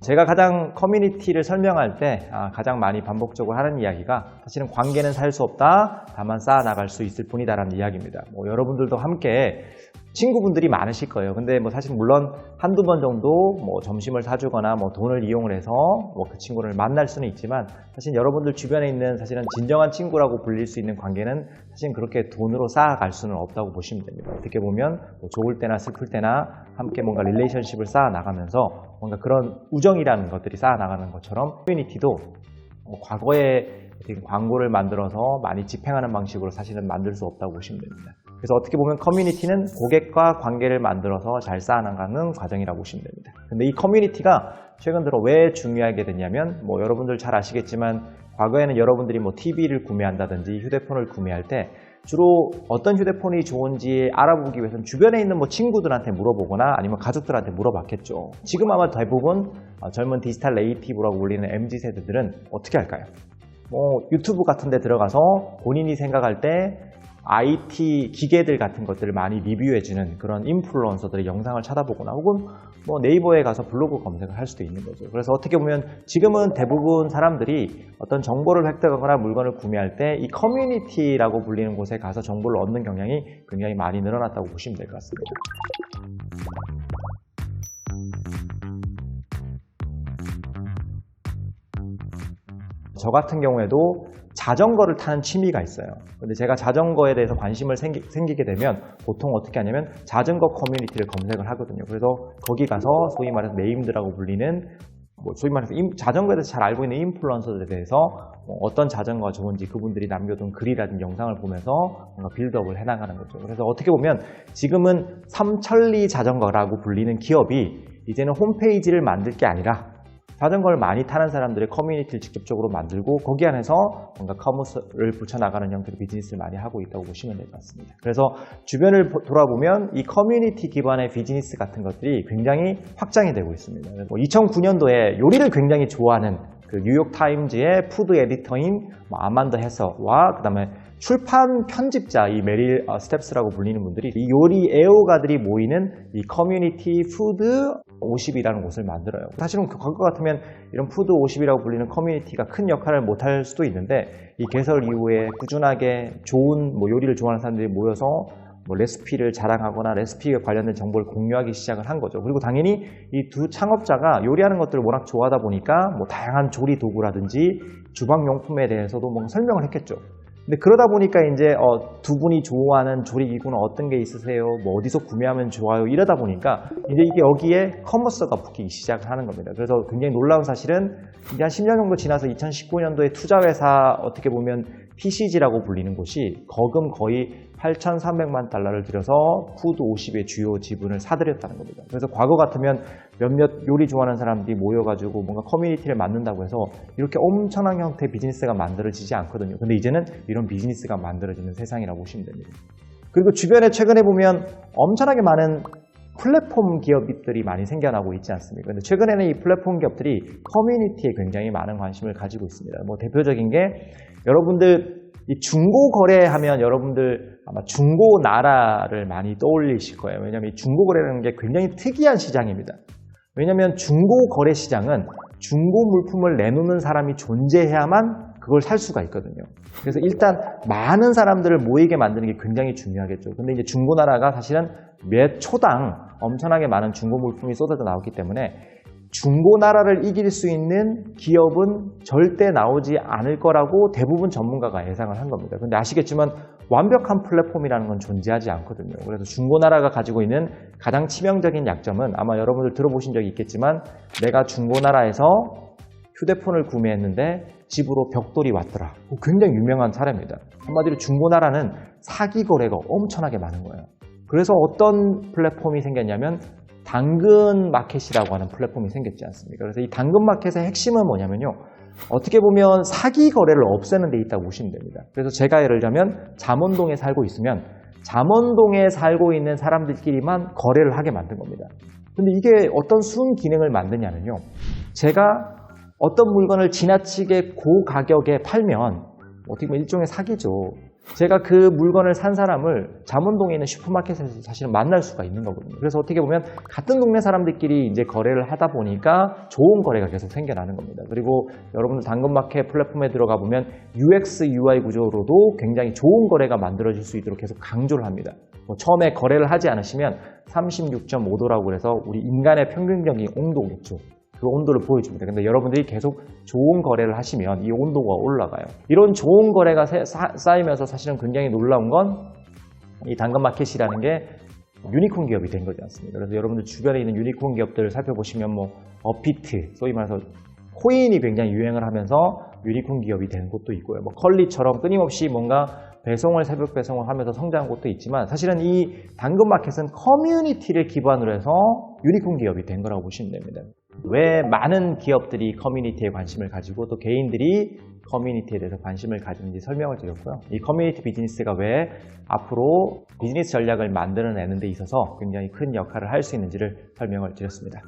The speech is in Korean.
제가 가장 커뮤니티를 설명할 때 가장 많이 반복적으로 하는 이야기가 사실은 관계는 살 수 없다, 다만 쌓아나갈 수 있을 뿐이다라는 이야기입니다. 여러분들도 함께 친구분들이 많으실 거예요. 근데 사실 물론 한두 번 정도 점심을 사주거나 돈을 이용을 해서 그 친구를 만날 수는 있지만 사실 여러분들 주변에 있는 사실은 진정한 친구라고 불릴 수 있는 관계는 사실 그렇게 돈으로 쌓아갈 수는 없다고 보시면 됩니다. 어떻게 보면 좋을 때나 슬플 때나 함께 뭔가 릴레이션십을 쌓아나가면서 뭔가 그런 우정이라는 것들이 쌓아나가는 것처럼 커뮤니티도 과거에 광고를 만들어서 많이 집행하는 방식으로 사실은 만들 수 없다고 보시면 됩니다. 그래서 어떻게 보면 커뮤니티는 고객과 관계를 만들어서 잘 쌓아나가는 과정이라고 보시면 됩니다. 근데 이 커뮤니티가 최근 들어 왜 중요하게 됐냐면 여러분들 잘 아시겠지만 과거에는 여러분들이 TV를 구매한다든지 휴대폰을 구매할 때 주로 어떤 휴대폰이 좋은지 알아보기 위해서는 주변에 있는 친구들한테 물어보거나 아니면 가족들한테 물어봤겠죠. 지금 아마 대부분 젊은 디지털 네이티브라고 불리는 MZ세대들은 어떻게 할까요? 유튜브 같은 데 들어가서 본인이 생각할 때 IT 기계들 같은 것들을 많이 리뷰해주는 그런 인플루언서들의 영상을 찾아보거나 혹은 네이버에 가서 블로그 검색을 할 수도 있는 거죠. 그래서 어떻게 보면 지금은 대부분 사람들이 어떤 정보를 획득하거나 물건을 구매할 때 이 커뮤니티라고 불리는 곳에 가서 정보를 얻는 경향이 굉장히 많이 늘어났다고 보시면 될 것 같습니다. 저 같은 경우에도 자전거를 타는 취미가 있어요. 근데 제가 자전거에 대해서 관심을 생기게 되면 보통 어떻게 하냐면 자전거 커뮤니티를 검색을 하거든요. 그래서 거기 가서 소위 말해서 네임드라고 불리는 소위 말해서 자전거에 대해서 잘 알고 있는 인플루언서들에 대해서 어떤 자전거가 좋은지 그분들이 남겨둔 글이라든지 영상을 보면서 뭔가 빌드업을 해나가는 거죠. 그래서 어떻게 보면 지금은 삼천리 자전거라고 불리는 기업이 이제는 홈페이지를 만들 게 아니라 자전거를 많이 타는 사람들의 커뮤니티를 직접적으로 만들고 거기 안에서 뭔가 커머스를 붙여나가는 형태로 비즈니스를 많이 하고 있다고 보시면 될 것 같습니다. 그래서 주변을 돌아보면 이 커뮤니티 기반의 비즈니스 같은 것들이 굉장히 확장이 되고 있습니다. 2009년도에 요리를 굉장히 좋아하는 그 뉴욕타임즈의 푸드 에디터인 아만더 해서와 그 다음에 출판 편집자 이 메릴 스텝스라고 불리는 분들이 이 요리 애호가들이 모이는 이 커뮤니티 푸드 50이라는 곳을 만들어요. 사실은 과거 같으면 이런 푸드 50이라고 불리는 커뮤니티가 큰 역할을 못할 수도 있는데 이 개설 이후에 꾸준하게 좋은 요리를 좋아하는 사람들이 모여서 레시피를 자랑하거나 레시피에 관련된 정보를 공유하기 시작을 한 거죠. 그리고 당연히 이 두 창업자가 요리하는 것들을 워낙 좋아하다 보니까 다양한 조리 도구라든지 주방용품에 대해서도 설명을 했겠죠. 근데 그러다 보니까 이제 두 분이 좋아하는 조리기구는 어떤 게 있으세요? 어디서 구매하면 좋아요? 이러다 보니까 이제 이게 여기에 커머스가 붙기 시작을 하는 겁니다. 그래서 굉장히 놀라운 사실은 이제 한 10년 정도 지나서 2019년도에 투자회사 어떻게 보면 PCG라고 불리는 곳이 거금 거의 8,300만 달러를 들여서 푸드 50의 주요 지분을 사들였다는 겁니다. 그래서 과거 같으면 몇몇 요리 좋아하는 사람들이 모여가지고 뭔가 커뮤니티를 만든다고 해서 이렇게 엄청난 형태의 비즈니스가 만들어지지 않거든요. 근데 이제는 이런 비즈니스가 만들어지는 세상이라고 보시면 됩니다. 그리고 주변에 최근에 보면 엄청나게 많은 플랫폼 기업들이 많이 생겨나고 있지 않습니까? 근데 최근에는 이 플랫폼 기업들이 커뮤니티에 굉장히 많은 관심을 가지고 있습니다. 대표적인 게 여러분들 이 중고 거래하면 여러분들 아마 중고나라를 많이 떠올리실 거예요. 왜냐하면 이 중고 거래라는 게 굉장히 특이한 시장입니다. 왜냐하면 중고 거래 시장은 중고 물품을 내놓는 사람이 존재해야만 그걸 살 수가 있거든요. 그래서 일단 많은 사람들을 모이게 만드는 게 굉장히 중요하겠죠. 근데 이제 중고나라가 사실은 몇 초당 엄청나게 많은 중고 물품이 쏟아져 나오기 때문에 중고나라를 이길 수 있는 기업은 절대 나오지 않을 거라고 대부분 전문가가 예상을 한 겁니다. 근데 아시겠지만 완벽한 플랫폼이라는 건 존재하지 않거든요. 그래서 중고나라가 가지고 있는 가장 치명적인 약점은 아마 여러분들 들어보신 적이 있겠지만 내가 중고나라에서 휴대폰을 구매했는데 집으로 벽돌이 왔더라. 굉장히 유명한 사례입니다. 한마디로 중고나라는 사기 거래가 엄청나게 많은 거예요. 그래서 어떤 플랫폼이 생겼냐면 당근마켓이라고 하는 플랫폼이 생겼지 않습니까? 그래서 이 당근마켓의 핵심은 뭐냐면요. 어떻게 보면 사기 거래를 없애는 데 있다고 보시면 됩니다. 그래서 제가 예를 들자면 잠원동에 살고 있으면 잠원동에 살고 있는 사람들끼리만 거래를 하게 만든 겁니다. 근데 이게 어떤 순 기능을 만드냐면요. 제가 어떤 물건을 지나치게 고가격에 팔면 어떻게 보면 일종의 사기죠. 제가 그 물건을 산 사람을 잠원동에 있는 슈퍼마켓에서 사실은 만날 수가 있는 거거든요. 그래서 어떻게 보면 같은 동네 사람들끼리 이제 거래를 하다 보니까 좋은 거래가 계속 생겨나는 겁니다. 그리고 여러분들 당근마켓 플랫폼에 들어가 보면 UX, UI 구조로도 굉장히 좋은 거래가 만들어질 수 있도록 계속 강조를 합니다. 뭐 처음에 거래를 하지 않으시면 36.5도라고 그래서 우리 인간의 평균적인 온도겠죠. 그 온도를 보여줍니다. 근데 여러분들이 계속 좋은 거래를 하시면 이 온도가 올라가요. 이런 좋은 거래가 쌓이면서 사실은 굉장히 놀라운 건 이 당근마켓이라는 게 유니콘 기업이 된 거지 않습니까? 그래서 여러분들 주변에 있는 유니콘 기업들을 살펴보시면 뭐 업비트, 소위 말해서 코인이 굉장히 유행을 하면서 유니콘 기업이 된 곳도 있고요. 뭐 컬리처럼 끊임없이 뭔가 새벽 배송을 하면서 성장한 곳도 있지만 사실은 이 당근마켓은 커뮤니티를 기반으로 해서 유니콘 기업이 된 거라고 보시면 됩니다. 왜 많은 기업들이 커뮤니티에 관심을 가지고 또 개인들이 커뮤니티에 대해서 관심을 가지는지 설명을 드렸고요. 이 커뮤니티 비즈니스가 왜 앞으로 비즈니스 전략을 만들어내는 데 있어서 굉장히 큰 역할을 할 수 있는지를 설명을 드렸습니다.